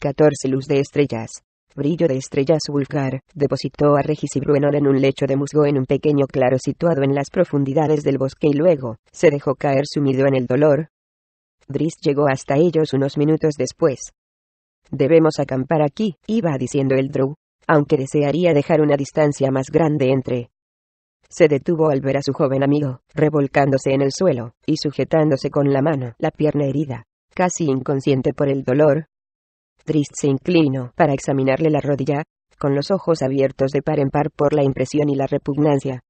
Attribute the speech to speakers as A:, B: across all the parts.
A: 14 luz de estrellas. Brillo de estrellas Wulfgar depositó a Regis y Bruenor en un lecho de musgo en un pequeño claro situado en las profundidades del bosque y luego se dejó caer sumido en el dolor. Drizzt llegó hasta ellos unos minutos después. «Debemos acampar aquí», iba diciendo el Drow, aunque desearía dejar una distancia más grande entre. Se detuvo al ver a su joven amigo, revolcándose en el suelo, y sujetándose con la mano la pierna herida, casi inconsciente por el dolor. Drizzt se inclinó para examinarle la rodilla, con los ojos abiertos de par en par por la impresión y la repugnancia.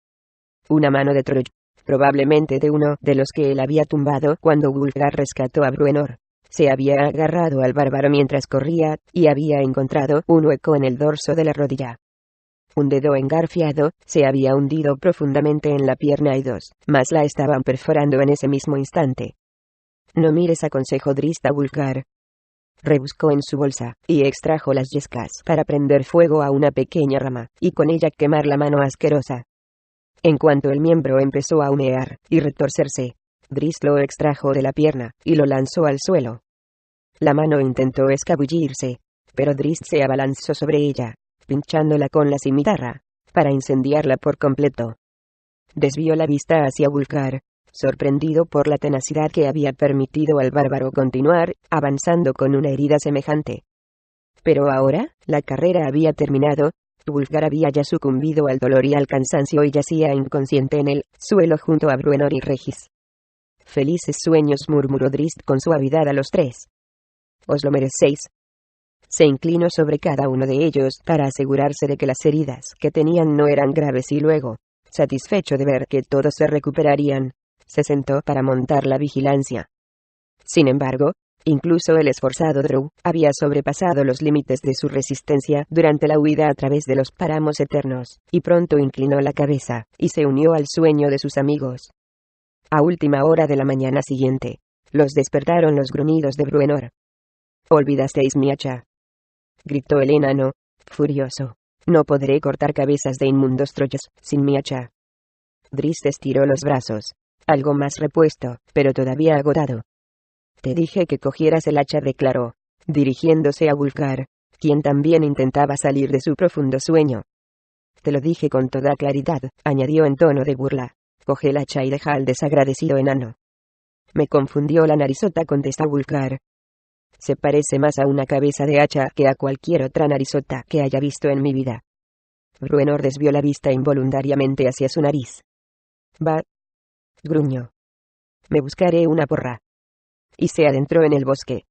A: Una mano de Troll, probablemente de uno de los que él había tumbado cuando Wulfgar rescató a Bruenor, se había agarrado al bárbaro mientras corría, y había encontrado un hueco en el dorso de la rodilla. Un dedo engarfiado se había hundido profundamente en la pierna y dos más la estaban perforando en ese mismo instante. «No mires», aconsejó Drizzt a Wulfgar. Rebuscó en su bolsa, y extrajo las yescas para prender fuego a una pequeña rama, y con ella quemar la mano asquerosa. En cuanto el miembro empezó a humear y retorcerse, Drizzt lo extrajo de la pierna, y lo lanzó al suelo. La mano intentó escabullirse, pero Drizzt se abalanzó sobre ella, pinchándola con la cimitarra, para incendiarla por completo. Desvió la vista hacia Wulfgar, sorprendido por la tenacidad que había permitido al bárbaro continuar, avanzando con una herida semejante. Pero ahora, la carrera había terminado, Wulfgar había ya sucumbido al dolor y al cansancio y yacía inconsciente en el suelo junto a Bruenor y Regis. «Felices sueños», murmuró Drizzt con suavidad a los tres. «Os lo merecéis». Se inclinó sobre cada uno de ellos para asegurarse de que las heridas que tenían no eran graves y luego, satisfecho de ver que todos se recuperarían, se sentó para montar la vigilancia. Sin embargo, incluso el esforzado Drow había sobrepasado los límites de su resistencia durante la huida a través de los páramos eternos, y pronto inclinó la cabeza, y se unió al sueño de sus amigos. A última hora de la mañana siguiente, los despertaron los gruñidos de Bruenor. «¿Olvidasteis mi hacha?», gritó el enano, furioso. «No podré cortar cabezas de inmundos troyos sin mi hacha». Drizzt estiró los brazos, algo más repuesto, pero todavía agotado. «Te dije que cogieras el hacha», declaró, dirigiéndose a Wulfgar, quien también intentaba salir de su profundo sueño. «Te lo dije con toda claridad», añadió en tono de burla. «Coge el hacha y deja al desagradecido enano». «Me confundió la narizota», contestó Wulfgar. «Se parece más a una cabeza de hacha que a cualquier otra narizota que haya visto en mi vida». Bruenor desvió la vista involuntariamente hacia su nariz. «Va», gruñó. «Me buscaré una porra». Y se adentró en el bosque.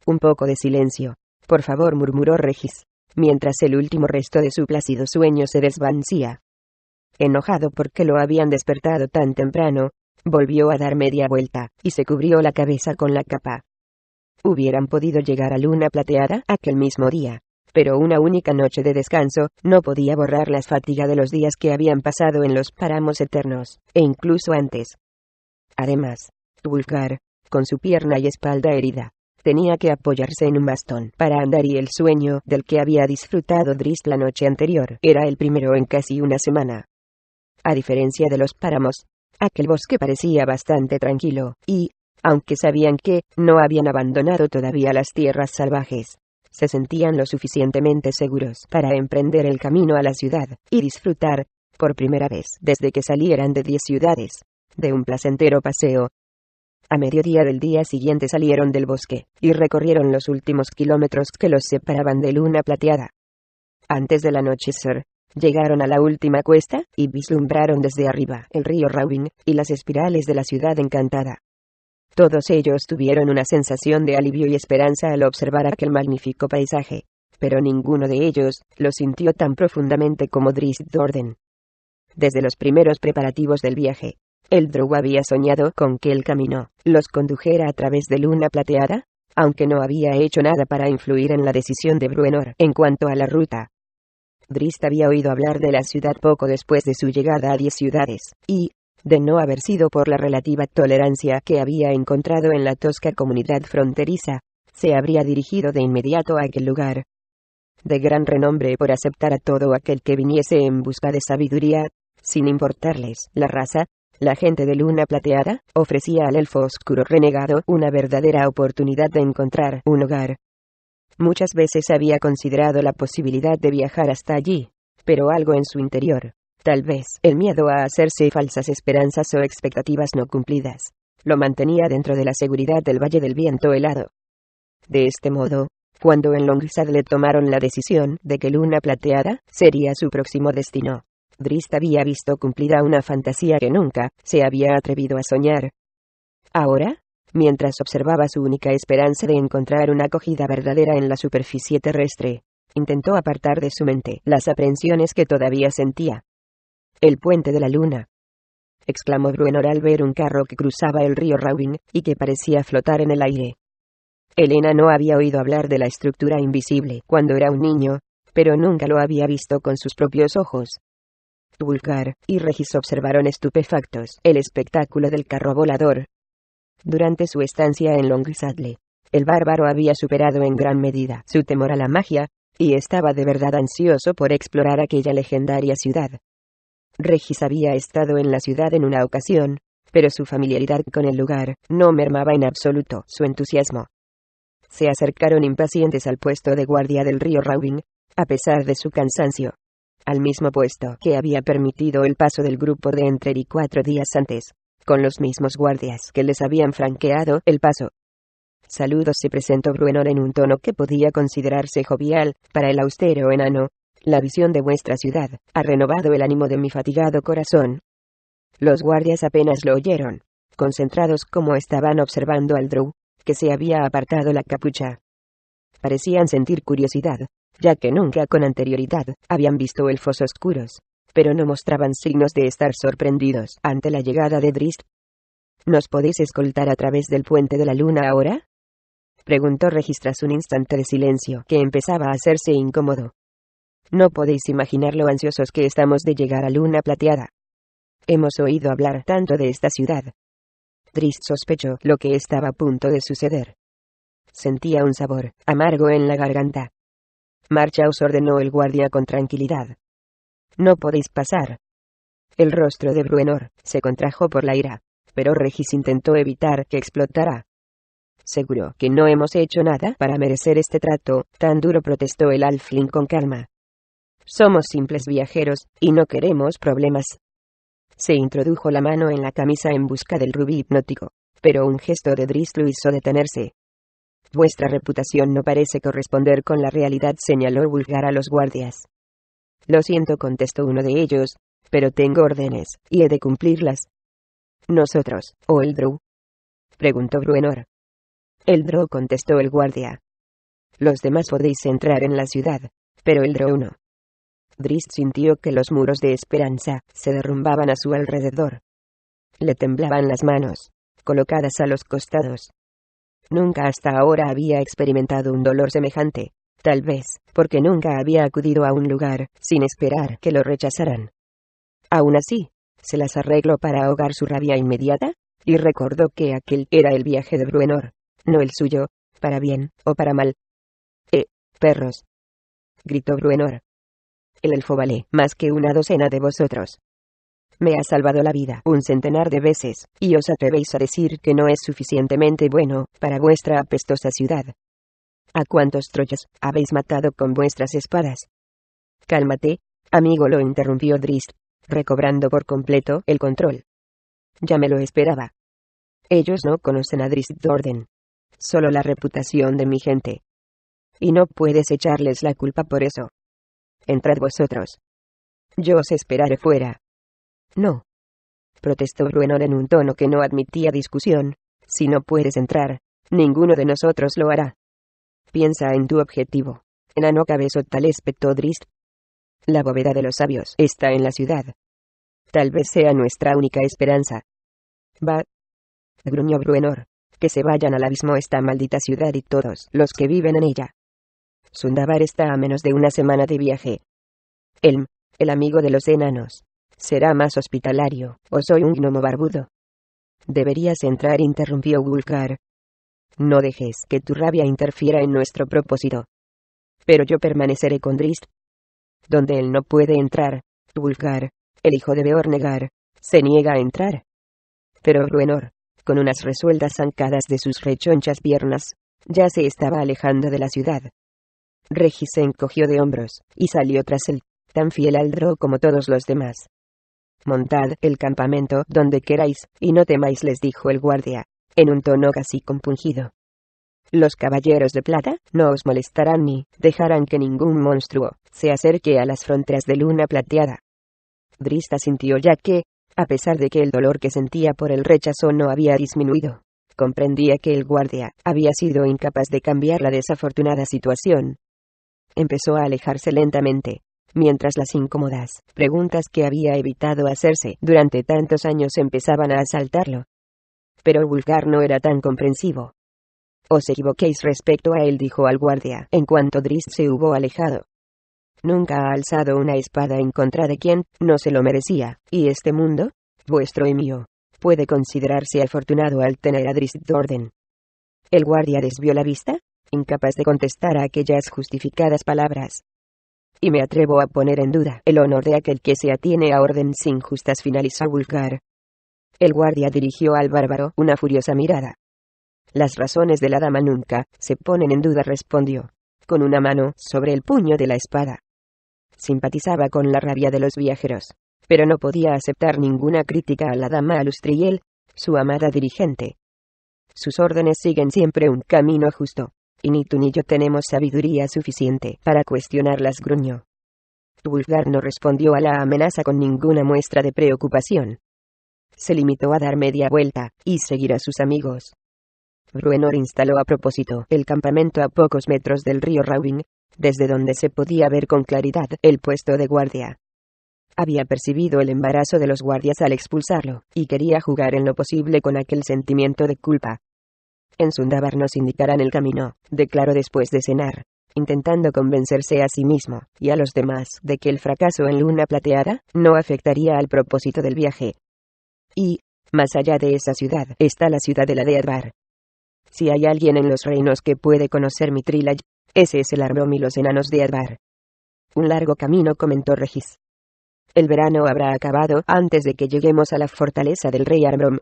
A: «Un poco de silencio, por favor», murmuró Regis, mientras el último resto de su plácido sueño se desvanecía. Enojado porque lo habían despertado tan temprano, volvió a dar media vuelta, y se cubrió la cabeza con la capa. Hubieran podido llegar a Luna Plateada aquel mismo día, pero una única noche de descanso no podía borrar la fatiga de los días que habían pasado en los páramos eternos, e incluso antes. Además, Wulfgar, con su pierna y espalda herida, tenía que apoyarse en un bastón para andar y el sueño del que había disfrutado Drizzt la noche anterior era el primero en casi una semana. A diferencia de los páramos, aquel bosque parecía bastante tranquilo, y, aunque sabían que no habían abandonado todavía las tierras salvajes, se sentían lo suficientemente seguros para emprender el camino a la ciudad, y disfrutar, por primera vez desde que salieran de 10 ciudades, de un placentero paseo. A mediodía del día siguiente salieron del bosque, y recorrieron los últimos kilómetros que los separaban de Luna Plateada. Antes del anochecer, llegaron a la última cuesta, y vislumbraron desde arriba el río Rawing, y las espirales de la ciudad encantada. Todos ellos tuvieron una sensación de alivio y esperanza al observar aquel magnífico paisaje, pero ninguno de ellos lo sintió tan profundamente como Drizzt Do'Urden. Desde los primeros preparativos del viaje, el Drow había soñado con que el camino los condujera a través de Luna Plateada, aunque no había hecho nada para influir en la decisión de Bruenor en cuanto a la ruta. Drizzt había oído hablar de la ciudad poco después de su llegada a 10 ciudades, y, de no haber sido por la relativa tolerancia que había encontrado en la tosca comunidad fronteriza, se habría dirigido de inmediato a aquel lugar. De gran renombre por aceptar a todo aquel que viniese en busca de sabiduría, sin importarles la raza, la gente de Luna Plateada ofrecía al elfo oscuro renegado una verdadera oportunidad de encontrar un hogar. Muchas veces había considerado la posibilidad de viajar hasta allí, pero algo en su interior, tal vez el miedo a hacerse falsas esperanzas o expectativas no cumplidas, lo mantenía dentro de la seguridad del Valle del Viento Helado. De este modo, cuando en Longsadle tomaron la decisión de que Luna Plateada sería su próximo destino, Drizzt había visto cumplida una fantasía que nunca se había atrevido a soñar. Ahora, mientras observaba su única esperanza de encontrar una acogida verdadera en la superficie terrestre, intentó apartar de su mente las aprensiones que todavía sentía. «El puente de la luna», exclamó Bruenor al ver un carro que cruzaba el río Rawin y que parecía flotar en el aire. Elena no había oído hablar de la estructura invisible cuando era un niño, pero nunca lo había visto con sus propios ojos. Wulfgar y Regis observaron estupefactos el espectáculo del carro volador. Durante su estancia en Longsadle, el bárbaro había superado en gran medida su temor a la magia, y estaba de verdad ansioso por explorar aquella legendaria ciudad. Regis había estado en la ciudad en una ocasión, pero su familiaridad con el lugar no mermaba en absoluto su entusiasmo. Se acercaron impacientes al puesto de guardia del río Rawin, a pesar de su cansancio. Al mismo puesto que había permitido el paso del grupo de Entrery 4 días antes, con los mismos guardias que les habían franqueado el paso. «Saludos», se presentó Bruenor en un tono que podía considerarse jovial para el austero enano. «La visión de vuestra ciudad ha renovado el ánimo de mi fatigado corazón». Los guardias apenas lo oyeron, concentrados como estaban observando al Drow, que se había apartado la capucha. Parecían sentir curiosidad, ya que nunca con anterioridad habían visto elfos oscuros, pero no mostraban signos de estar sorprendidos ante la llegada de Drizzt. «¿Nos podéis escoltar a través del puente de la luna ahora?», preguntó Regis tras un instante de silencio que empezaba a hacerse incómodo. «No podéis imaginar lo ansiosos que estamos de llegar a Luna Plateada. Hemos oído hablar tanto de esta ciudad». Drizzt sospechó lo que estaba a punto de suceder. Sentía un sabor amargo en la garganta. «Marchaos», ordenó el guardia con tranquilidad. «No podéis pasar». El rostro de Bruenor se contrajo por la ira, pero Regis intentó evitar que explotara. «Seguro que no hemos hecho nada para merecer este trato tan duro», protestó el halfling con calma. «Somos simples viajeros, y no queremos problemas». Se introdujo la mano en la camisa en busca del rubí hipnótico, pero un gesto de Drizzt lo hizo detenerse. «Vuestra reputación no parece corresponder con la realidad», señaló Wulfgar a los guardias. «Lo siento», contestó uno de ellos, «pero tengo órdenes, y he de cumplirlas». «¿Nosotros, o el Drow?», preguntó Bruenor. «El Drow», contestó el guardia. «Los demás podéis entrar en la ciudad, pero el Drow no». Drizzt sintió que los muros de esperanza se derrumbaban a su alrededor. Le temblaban las manos, colocadas a los costados. Nunca hasta ahora había experimentado un dolor semejante, tal vez porque nunca había acudido a un lugar sin esperar que lo rechazaran. Aún así, se las arregló para ahogar su rabia inmediata, y recordó que aquel era el viaje de Bruenor, no el suyo, para bien o para mal. Perros», gritó Bruenor. «El elfo vale más que una docena de vosotros. Me ha salvado la vida un centenar de veces, y os atrevéis a decir que no es suficientemente bueno para vuestra apestosa ciudad. ¿A cuántos troyas habéis matado con vuestras espadas?» «Cálmate, amigo», lo interrumpió Drizzt, recobrando por completo el control. «Ya me lo esperaba. Ellos no conocen a Drizzt Do'Urden. Solo la reputación de mi gente. Y no puedes echarles la culpa por eso. Entrad vosotros. Yo os esperaré fuera». «No», protestó Bruenor en un tono que no admitía discusión. «Si no puedes entrar, ninguno de nosotros lo hará. Piensa en tu objetivo, enano cabezota», le espetó Drizzt. «La bóveda de los sabios está en la ciudad. Tal vez sea nuestra única esperanza». «Va», gruñó Bruenor, «que se vayan al abismo esta maldita ciudad y todos los que viven en ella. Sundabar está a menos de una semana de viaje. Elm, el amigo de los enanos, será más hospitalario, o soy un gnomo barbudo». «Deberías entrar», interrumpió Wulfgar. «No dejes que tu rabia interfiera en nuestro propósito». «Pero yo permaneceré con Drizzt». «Donde él no puede entrar, Wulfgar, el hijo de Beornegar, se niega a entrar». Pero Bruenor, con unas resueltas zancadas de sus rechonchas piernas, ya se estaba alejando de la ciudad. Regis se encogió de hombros, y salió tras él, tan fiel al Drow como todos los demás. «Montad el campamento donde queráis, y no temáis», les dijo el guardia, en un tono casi compungido. «Los caballeros de plata no os molestarán ni dejarán que ningún monstruo se acerque a las fronteras de Luna Plateada». Drizzt asintió, ya que, a pesar de que el dolor que sentía por el rechazo no había disminuido, comprendía que el guardia había sido incapaz de cambiar la desafortunada situación. Empezó a alejarse lentamente, mientras las incómodas preguntas que había evitado hacerse durante tantos años empezaban a asaltarlo. Pero Wulfgar no era tan comprensivo. «Os equivoquéis respecto a él», dijo al guardia, en cuanto Drizzt se hubo alejado. «Nunca ha alzado una espada en contra de quien no se lo merecía, y este mundo, vuestro y mío, puede considerarse afortunado al tener a Drizzt Do'Urden». El guardia desvió la vista, incapaz de contestar a aquellas justificadas palabras. «Y me atrevo a poner en duda el honor de aquel que se atiene a órdenes injustas», finalizó Wulfgar. El guardia dirigió al bárbaro una furiosa mirada. «Las razones de la dama nunca se ponen en duda», respondió, con una mano sobre el puño de la espada. Simpatizaba con la rabia de los viajeros, pero no podía aceptar ninguna crítica a la dama Alustriel, su amada dirigente. «Sus órdenes siguen siempre un camino justo, y ni tú ni yo tenemos sabiduría suficiente para cuestionarlas», gruñó. Wulfgar no respondió a la amenaza con ninguna muestra de preocupación. Se limitó a dar media vuelta y seguir a sus amigos. Bruenor instaló a propósito el campamento a pocos metros del río Rawin, desde donde se podía ver con claridad el puesto de guardia. Había percibido el embarazo de los guardias al expulsarlo, y quería jugar en lo posible con aquel sentimiento de culpa. «En Sundabar nos indicarán el camino», declaró después de cenar, intentando convencerse a sí mismo y a los demás de que el fracaso en Luna Plateada no afectaría al propósito del viaje. «Y, más allá de esa ciudad, está la ciudadela de Advar. Si hay alguien en los reinos que puede conocer mi Trilaj, ese es el Arbrom y los enanos de Advar». «Un largo camino», comentó Regis. «El verano habrá acabado antes de que lleguemos a la fortaleza del rey Arbrom».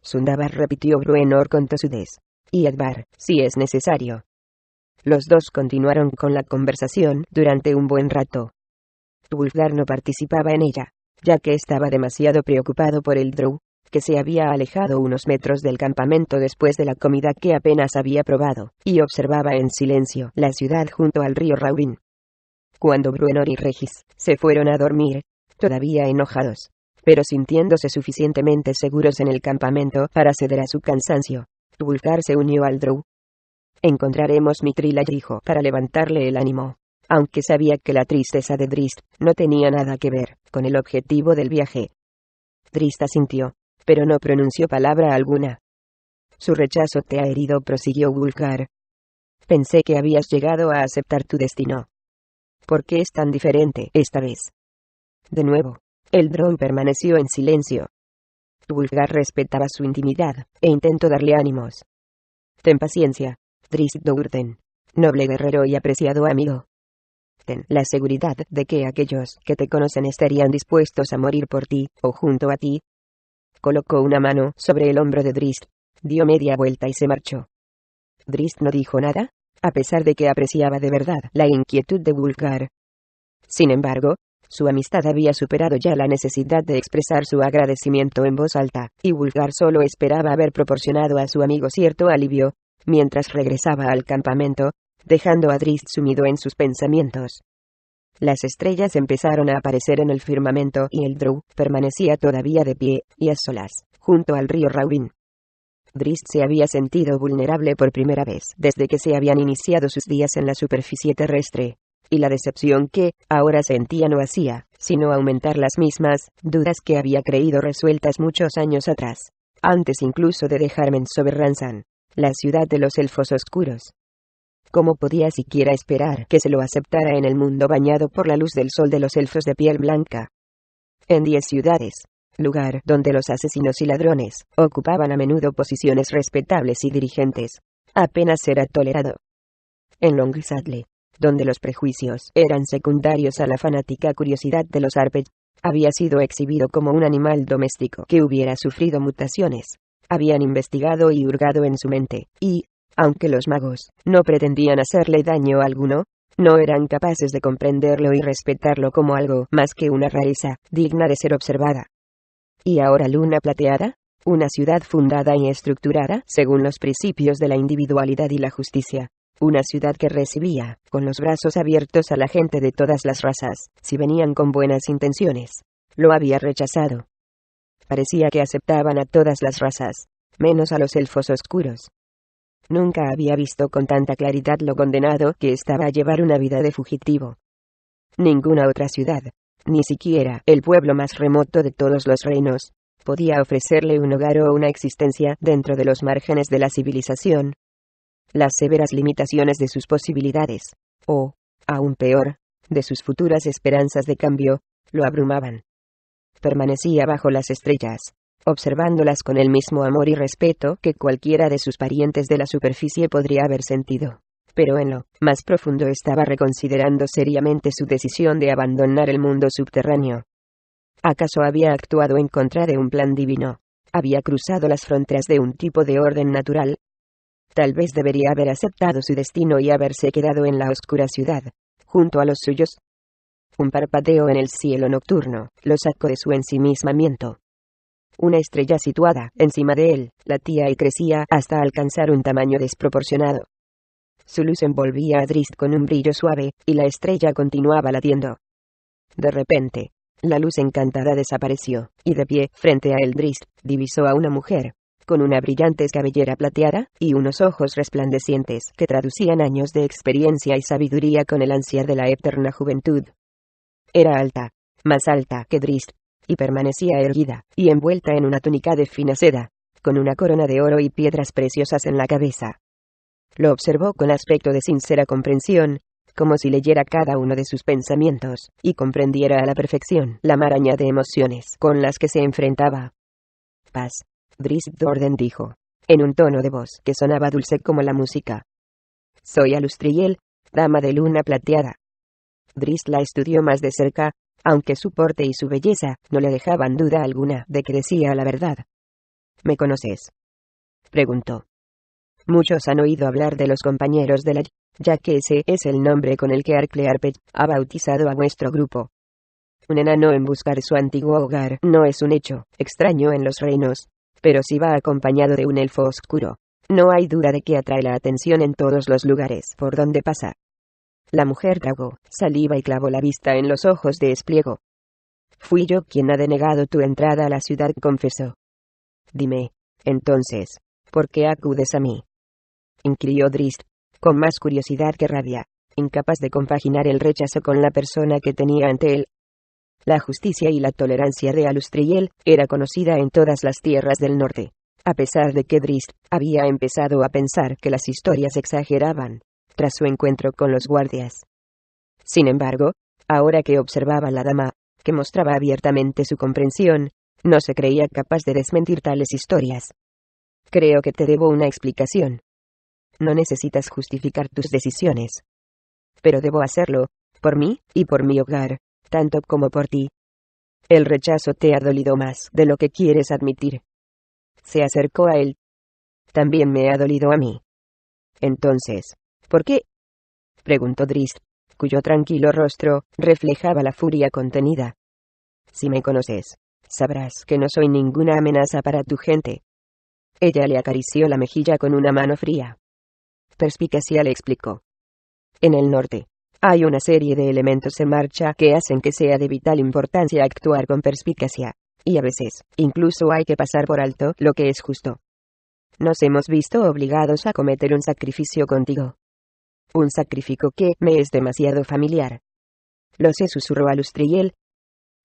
A: «Sundabar», repitió Bruenor con tosudez. «Y Advar, si es necesario». Los dos continuaron con la conversación durante un buen rato. Wulfgar no participaba en ella, ya que estaba demasiado preocupado por el Drow, que se había alejado unos metros del campamento después de la comida que apenas había probado, y observaba en silencio la ciudad junto al río Rawin. Cuando Bruenor y Regis se fueron a dormir, todavía enojados, pero sintiéndose suficientemente seguros en el campamento para ceder a su cansancio, Wulfgar se unió al Drow. «Encontraremos mi Trilaj», dijo, para levantarle el ánimo, aunque sabía que la tristeza de Drizzt no tenía nada que ver con el objetivo del viaje. Drizzt asintió, pero no pronunció palabra alguna. «Su rechazo te ha herido», prosiguió Wulfgar. «Pensé que habías llegado a aceptar tu destino. ¿Por qué es tan diferente esta vez?» De nuevo, el Drow permaneció en silencio. Wulfgar respetaba su intimidad, e intentó darle ánimos. «Ten paciencia, Drizzt Do'Urden, noble guerrero y apreciado amigo. Ten la seguridad de que aquellos que te conocen estarían dispuestos a morir por ti, o junto a ti». Colocó una mano sobre el hombro de Drizzt, dio media vuelta y se marchó. Drizzt no dijo nada, a pesar de que apreciaba de verdad la inquietud de Wulfgar. Sin embargo, su amistad había superado ya la necesidad de expresar su agradecimiento en voz alta, y Wulfgar solo esperaba haber proporcionado a su amigo cierto alivio, mientras regresaba al campamento, dejando a Drizzt sumido en sus pensamientos. Las estrellas empezaron a aparecer en el firmamento y el Drow permanecía todavía de pie, y a solas, junto al río Rawin. Drizzt se había sentido vulnerable por primera vez desde que se habían iniciado sus días en la superficie terrestre, y la decepción que ahora sentía no hacía sino aumentar las mismas dudas que había creído resueltas muchos años atrás, antes incluso de dejarme en Soberranzan, la ciudad de los elfos oscuros. ¿Cómo podía siquiera esperar que se lo aceptara en el mundo bañado por la luz del sol de los elfos de piel blanca? En 10 ciudades, lugar donde los asesinos y ladrones ocupaban a menudo posiciones respetables y dirigentes, apenas era tolerado. En Longsaddle, donde los prejuicios eran secundarios a la fanática curiosidad de los Arpej, había sido exhibido como un animal doméstico que hubiera sufrido mutaciones. Habían investigado y hurgado en su mente, y, aunque los magos no pretendían hacerle daño alguno, No eran capaces de comprenderlo y respetarlo como algo más que una rareza, digna de ser observada. ¿Y ahora Luna Plateada? Una ciudad fundada y estructurada según los principios de la individualidad y la justicia. Una ciudad que recibía, con los brazos abiertos a la gente de todas las razas, si venían con buenas intenciones. Lo había rechazado. Parecía que aceptaban a todas las razas, menos a los elfos oscuros. Nunca había visto con tanta claridad lo condenado que estaba a llevar una vida de fugitivo. Ninguna otra ciudad, ni siquiera el pueblo más remoto de todos los reinos, podía ofrecerle un hogar o una existencia dentro de los márgenes de la civilización. Las severas limitaciones de sus posibilidades, o, aún peor, de sus futuras esperanzas de cambio, lo abrumaban. Permanecía bajo las estrellas, observándolas con el mismo amor y respeto que cualquiera de sus parientes de la superficie podría haber sentido. Pero en lo más profundo estaba reconsiderando seriamente su decisión de abandonar el mundo subterráneo. ¿Acaso había actuado en contra de un plan divino? ¿Había cruzado las fronteras de un tipo de orden natural? Tal vez debería haber aceptado su destino y haberse quedado en la oscura ciudad, junto a los suyos. Un parpadeo en el cielo nocturno lo sacó de su ensimismamiento. Una estrella situada encima de él latía y crecía hasta alcanzar un tamaño desproporcionado. Su luz envolvía a Drizzt con un brillo suave, y la estrella continuaba latiendo. De repente, la luz encantada desapareció, y de pie, frente a él Drizzt divisó a una mujer, con una brillante cabellera plateada, y unos ojos resplandecientes que traducían años de experiencia y sabiduría con el ansia de la eterna juventud. Era alta, más alta que Drizzt, y permanecía erguida, y envuelta en una túnica de fina seda, con una corona de oro y piedras preciosas en la cabeza. Lo observó con aspecto de sincera comprensión, como si leyera cada uno de sus pensamientos, y comprendiera a la perfección la maraña de emociones con las que se enfrentaba. Paz, Drizzt Do'Urden dijo, en un tono de voz que sonaba dulce como la música. Soy Alustriel, dama de Luna Plateada. Drizzt la estudió más de cerca, aunque su porte y su belleza no le dejaban duda alguna de que decía la verdad. ¿Me conoces?, preguntó. Muchos han oído hablar de los compañeros de la ya que ese es el nombre con el que Arklearpet ha bautizado a nuestro grupo. Un enano en buscar su antiguo hogar no es un hecho extraño en los reinos, pero si va acompañado de un elfo oscuro, no hay duda de que atrae la atención en todos los lugares por donde pasa. La mujer tragó saliva y clavó la vista en los ojos de Espliego. Fui yo quien ha denegado tu entrada a la ciudad, confesó. Dime, entonces, ¿por qué acudes a mí?, inquirió Drizzt, con más curiosidad que rabia, incapaz de compaginar el rechazo con la persona que tenía ante él. La justicia y la tolerancia de Alustriel era conocida en todas las tierras del norte, a pesar de que Drizzt había empezado a pensar que las historias exageraban, tras su encuentro con los guardias. Sin embargo, ahora que observaba a la dama, que mostraba abiertamente su comprensión, no se creía capaz de desmentir tales historias. Creo que te debo una explicación. No necesitas justificar tus decisiones. Pero debo hacerlo, por mí, y por mi hogar, tanto como por ti. El rechazo te ha dolido más de lo que quieres admitir. Se acercó a él. También me ha dolido a mí. Entonces, ¿por qué?, preguntó Drizzt, cuyo tranquilo rostro reflejaba la furia contenida. Si me conoces, sabrás que no soy ninguna amenaza para tu gente. Ella le acarició la mejilla con una mano fría. Perspicacia, le explicó. En el norte, hay una serie de elementos en marcha que hacen que sea de vital importancia actuar con perspicacia, y a veces, incluso hay que pasar por alto lo que es justo. Nos hemos visto obligados a cometer un sacrificio contigo. Un sacrificio que me es demasiado familiar. Lo sé, susurró Alustriel.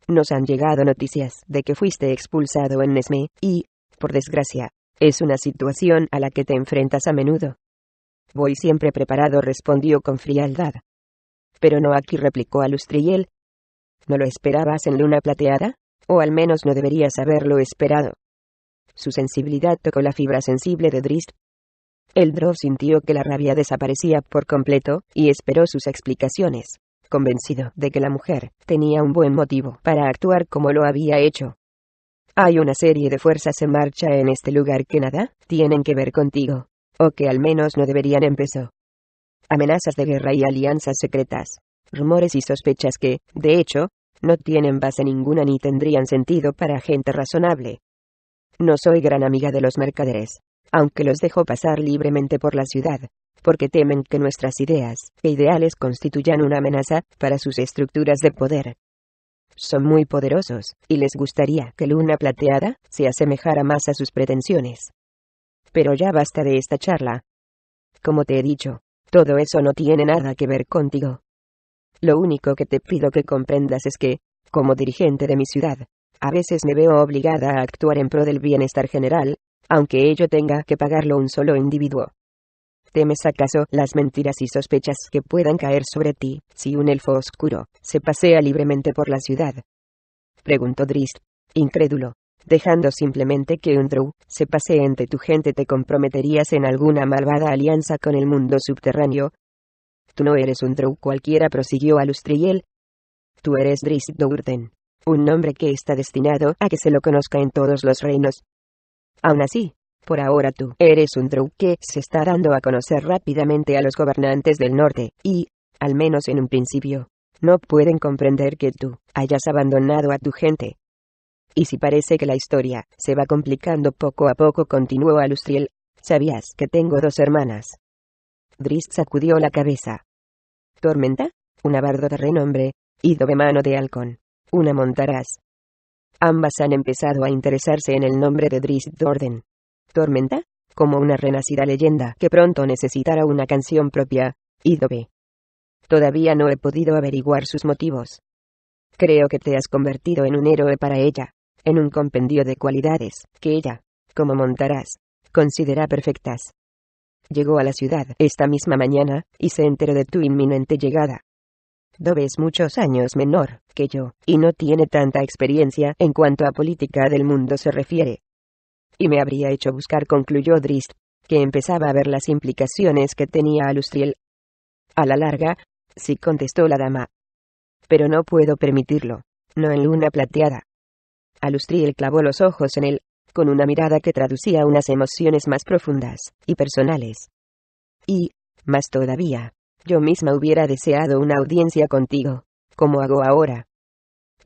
A: Nos han llegado noticias de que fuiste expulsado en Nesme, y, por desgracia, es una situación a la que te enfrentas a menudo. Voy siempre preparado, respondió con frialdad. Pero no aquí, replicó Alustriel. ¿No lo esperabas en Luna Plateada? O al menos no deberías haberlo esperado. Su sensibilidad tocó la fibra sensible de Drizzt. El Drow sintió que la rabia desaparecía por completo, y esperó sus explicaciones, convencido de que la mujer tenía un buen motivo para actuar como lo había hecho. Hay una serie de fuerzas en marcha en este lugar que nada tienen que ver contigo, o que al menos no deberían, empezó. amenazas de guerra y alianzas secretas, rumores y sospechas que, de hecho, no tienen base ninguna ni tendrían sentido para gente razonable. No soy gran amiga de los mercaderes, aunque los dejo pasar libremente por la ciudad, porque temen que nuestras ideas e ideales constituyan una amenaza para sus estructuras de poder. Son muy poderosos, y les gustaría que Luna Plateada se asemejara más a sus pretensiones. Pero ya basta de esta charla. Como te he dicho, todo eso no tiene nada que ver contigo. Lo único que te pido que comprendas es que, como dirigente de mi ciudad, a veces me veo obligada a actuar en pro del bienestar general, aunque ello tenga que pagarlo un solo individuo. ¿Temes acaso las mentiras y sospechas que puedan caer sobre ti, si un elfo oscuro se pasea libremente por la ciudad? Preguntó Drizzt, incrédulo. Dejando simplemente que un drow se pasee entre tu gente, ¿te comprometerías en alguna malvada alianza con el mundo subterráneo? Tú no eres un drow cualquiera, prosiguió Alustriel. Tú eres Drizzt Do'Urden, un nombre que está destinado a que se lo conozca en todos los reinos. Aún así, por ahora tú eres un drow que se está dando a conocer rápidamente a los gobernantes del norte, y, al menos en un principio, no pueden comprender que tú hayas abandonado a tu gente. Y si parece que la historia se va complicando poco a poco, continuó Alustriel, ¿sabías que tengo 2 hermanas? Drizzt sacudió la cabeza. Tormenta, una bardo de renombre, y Dove Mano de Halcón, una montaraz. Ambas han empezado a interesarse en el nombre de Drizzt Do'Urden. Tormenta, como una renacida leyenda que pronto necesitará una canción propia, y Dove. Todavía no he podido averiguar sus motivos. Creo que te has convertido en un héroe para ella, en un compendio de cualidades que ella, como montaraz, considera perfectas. Llegó a la ciudad esta misma mañana, y se enteró de tu inminente llegada. Dove es muchos años menor que yo, y no tiene tanta experiencia en cuanto a política del mundo se refiere. Y me habría hecho buscar, concluyó Drizzt, que empezaba a ver las implicaciones que tenía Alustriel. A la larga, sí, contestó la dama. Pero no puedo permitirlo, no en Luna Plateada. Alustriel clavó los ojos en él, con una mirada que traducía unas emociones más profundas y personales. Y, más todavía, yo misma hubiera deseado una audiencia contigo, como hago ahora.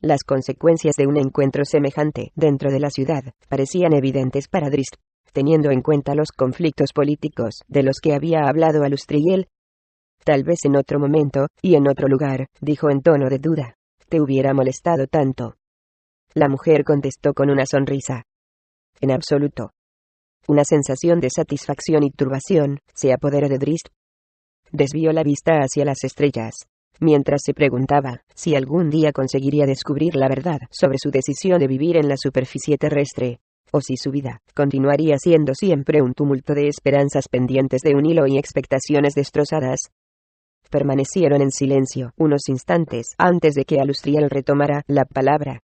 A: Las consecuencias de un encuentro semejante dentro de la ciudad parecían evidentes para Drizzt, teniendo en cuenta los conflictos políticos de los que había hablado Alustriel. Tal vez en otro momento, y en otro lugar, dijo en tono de duda, te hubiera molestado tanto. La mujer contestó con una sonrisa. En absoluto. Una sensación de satisfacción y turbación se apoderó de Drizzt. Desvió la vista hacia las estrellas, mientras se preguntaba si algún día conseguiría descubrir la verdad sobre su decisión de vivir en la superficie terrestre, o si su vida continuaría siendo siempre un tumulto de esperanzas pendientes de un hilo y expectaciones destrozadas. Permanecieron en silencio unos instantes antes de que Alustriel retomara la palabra.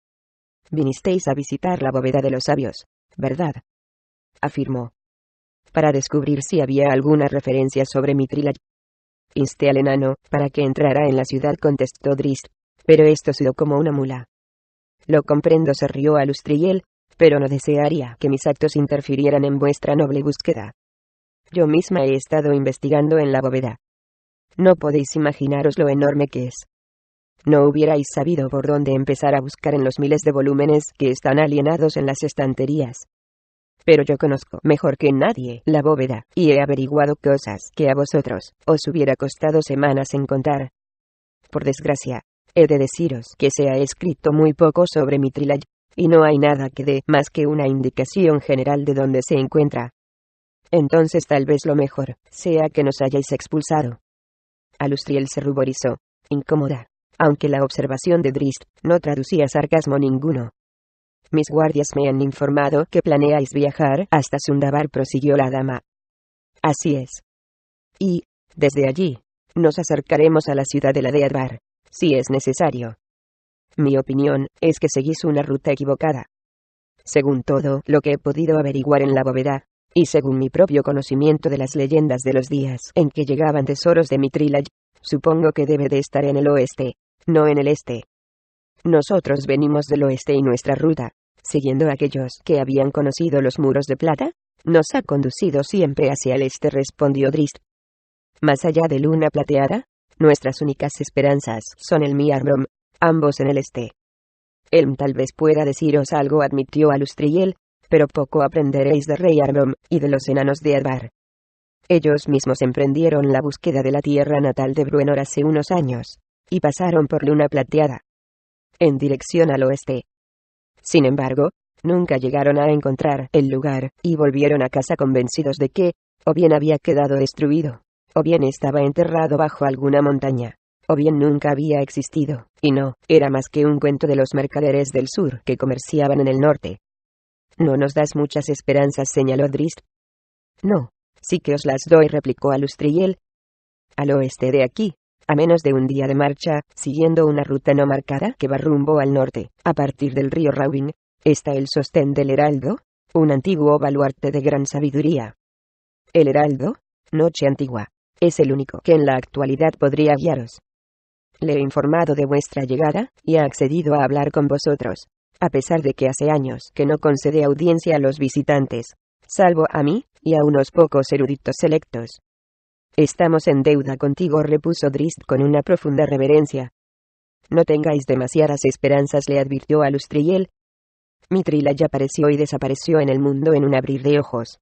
A: Vinisteis a visitar la bóveda de los sabios, ¿verdad? Afirmó. Para descubrir si había alguna referencia sobre Mithril. Insté al enano para que entrara en la ciudad, contestó Drizzt, pero esto sudó como una mula. Lo comprendo, se rió Alustriel, pero no desearía que mis actos interfirieran en vuestra noble búsqueda. Yo misma he estado investigando en la bóveda. No podéis imaginaros lo enorme que es. No hubierais sabido por dónde empezar a buscar en los miles de volúmenes que están alienados en las estanterías. Pero yo conozco mejor que nadie la bóveda, y he averiguado cosas que a vosotros os hubiera costado semanas encontrar. Por desgracia, he de deciros que se ha escrito muy poco sobre Mithril, y no hay nada que dé más que una indicación general de dónde se encuentra. Entonces tal vez lo mejor sea que nos hayáis expulsado. Alustriel se ruborizó, incómoda, aunque la observación de Drizzt no traducía sarcasmo ninguno. Mis guardias me han informado que planeáis viajar hasta Sundabar, prosiguió la dama. Así es. Y, desde allí, nos acercaremos a la ciudad de la de Advar, si es necesario. Mi opinión es que seguís una ruta equivocada. Según todo lo que he podido averiguar en la bóveda, y según mi propio conocimiento de las leyendas de los días en que llegaban tesoros de Mithril, supongo que debe de estar en el oeste, no en el este. Nosotros venimos del oeste y nuestra ruta, siguiendo a aquellos que habían conocido los muros de plata, nos ha conducido siempre hacia el este, respondió Drizzt. Más allá de Luna Plateada, nuestras únicas esperanzas son el Miarbrom, ambos en el este. Elm tal vez pueda deciros algo, admitió Alustriel, pero poco aprenderéis de Rey Arbrom y de los enanos de Advar. Ellos mismos emprendieron la búsqueda de la tierra natal de Bruenor hace unos años, y pasaron por Luna Plateada, en dirección al oeste. Sin embargo, nunca llegaron a encontrar el lugar, y volvieron a casa convencidos de que, o bien había quedado destruido, o bien estaba enterrado bajo alguna montaña, o bien nunca había existido, y no era más que un cuento de los mercaderes del sur que comerciaban en el norte. No nos das muchas esperanzas, señaló Drist. No, sí que os las doy, replicó Alustriel. Al oeste de aquí, a menos de un día de marcha, siguiendo una ruta no marcada que va rumbo al norte, a partir del río Rawing, está el sostén del Heraldo, un antiguo baluarte de gran sabiduría. El Heraldo, noche antigua, es el único que en la actualidad podría guiaros. Le he informado de vuestra llegada, y ha accedido a hablar con vosotros, a pesar de que hace años que no concede audiencia a los visitantes, salvo a mí, y a unos pocos eruditos selectos. Estamos en deuda contigo, repuso Drist con una profunda reverencia. No tengáis demasiadas esperanzas, le advirtió Alustriel. Mithril ya apareció y desapareció en el mundo en un abrir de ojos.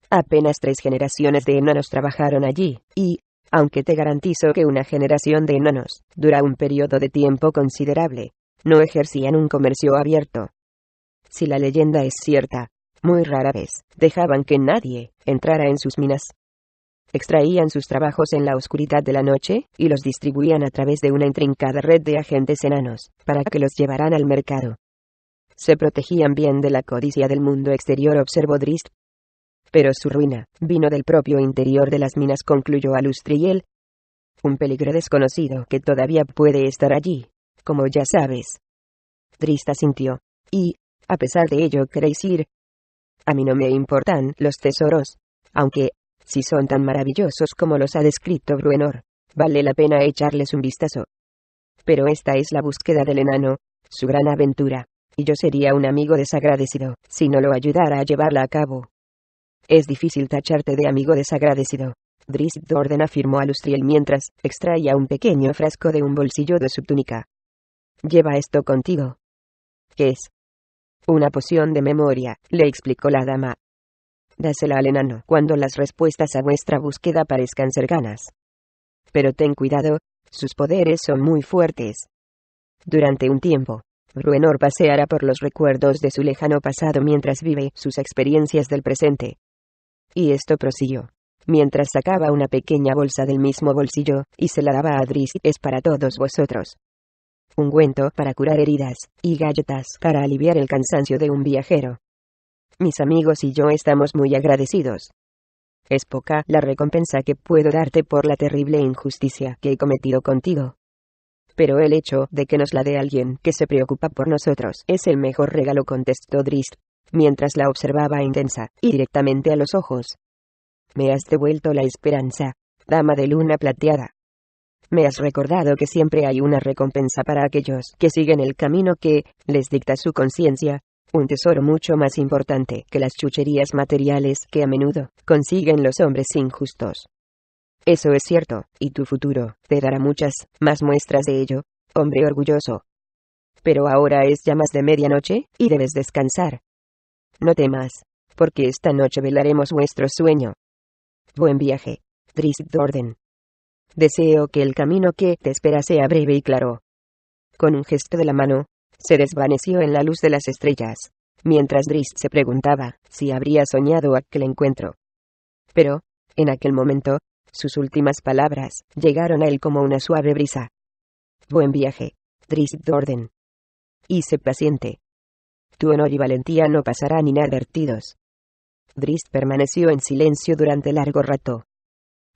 A: Apenas 3 generaciones de enanos trabajaron allí, y, aunque te garantizo que una generación de enanos dura un periodo de tiempo considerable, no ejercían un comercio abierto. Si la leyenda es cierta, muy rara vez dejaban que nadie entrara en sus minas. Extraían sus trabajos en la oscuridad de la noche, y los distribuían a través de una intrincada red de agentes enanos, para que los llevaran al mercado. Se protegían bien de la codicia del mundo exterior, observó Drist. Pero su ruina vino del propio interior de las minas, concluyó Alustriel. Un peligro desconocido que todavía puede estar allí, como ya sabes. Drist asintió. Y, a pesar de ello, ¿queréis ir? A mí no me importan los tesoros, aunque, si son tan maravillosos como los ha descrito Bruenor, vale la pena echarles un vistazo. Pero esta es la búsqueda del enano, su gran aventura, y yo sería un amigo desagradecido si no lo ayudara a llevarla a cabo. Es difícil tacharte de amigo desagradecido, Drist Do'Urden afirmó Alustriel mientras extraía un pequeño frasco de un bolsillo de su túnica. Lleva esto contigo. ¿Qué es? Una poción de memoria, le explicó la dama. Dásela al enano cuando las respuestas a vuestra búsqueda parezcan cercanas. Pero ten cuidado, sus poderes son muy fuertes. Durante un tiempo, Bruenor paseará por los recuerdos de su lejano pasado mientras vive sus experiencias del presente. Y esto prosiguió, mientras sacaba una pequeña bolsa del mismo bolsillo, y se la daba a Drist. Es para todos vosotros. Ungüento para curar heridas, y galletas para aliviar el cansancio de un viajero. Mis amigos y yo estamos muy agradecidos. Es poca la recompensa que puedo darte por la terrible injusticia que he cometido contigo. Pero el hecho de que nos la dé alguien que se preocupa por nosotros es el mejor regalo, contestó Drist, mientras la observaba intensa y directamente a los ojos. Me has devuelto la esperanza, dama de Luna Plateada. Me has recordado que siempre hay una recompensa para aquellos que siguen el camino que les dicta su conciencia, un tesoro mucho más importante que las chucherías materiales que a menudo consiguen los hombres injustos. Eso es cierto, y tu futuro te dará muchas más muestras de ello, hombre orgulloso. Pero ahora es ya más de medianoche, y debes descansar. No temas, porque esta noche velaremos vuestro sueño. Buen viaje, Drist Do'Urden. Deseo que el camino que te espera sea breve y claro. Con un gesto de la mano, se desvaneció en la luz de las estrellas, mientras Drist se preguntaba si habría soñado aquel encuentro. Pero, en aquel momento, sus últimas palabras llegaron a él como una suave brisa. Buen viaje, Drist Do'Urden. Y sé paciente. Tu honor y valentía no pasarán inadvertidos. Drist permaneció en silencio durante largo rato.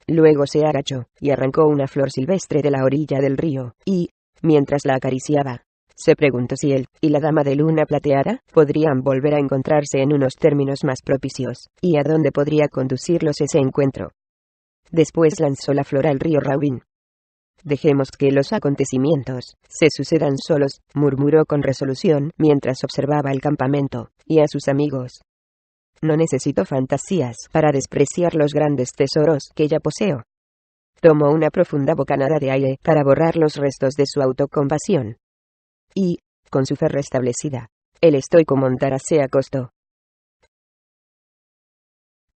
A: Luego se agachó y arrancó una flor silvestre de la orilla del río, y, mientras la acariciaba, se preguntó si él y la dama de Luna Plateada podrían volver a encontrarse en unos términos más propicios, y a dónde podría conducirlos ese encuentro. Después lanzó la flor al río Rawin. Dejemos que los acontecimientos se sucedan solos, murmuró con resolución mientras observaba el campamento y a sus amigos. No necesito fantasías para despreciar los grandes tesoros que ya poseo. Tomó una profunda bocanada de aire para borrar los restos de su autocompasión. Y, con su fe restablecida, el estoico Montara se acostó.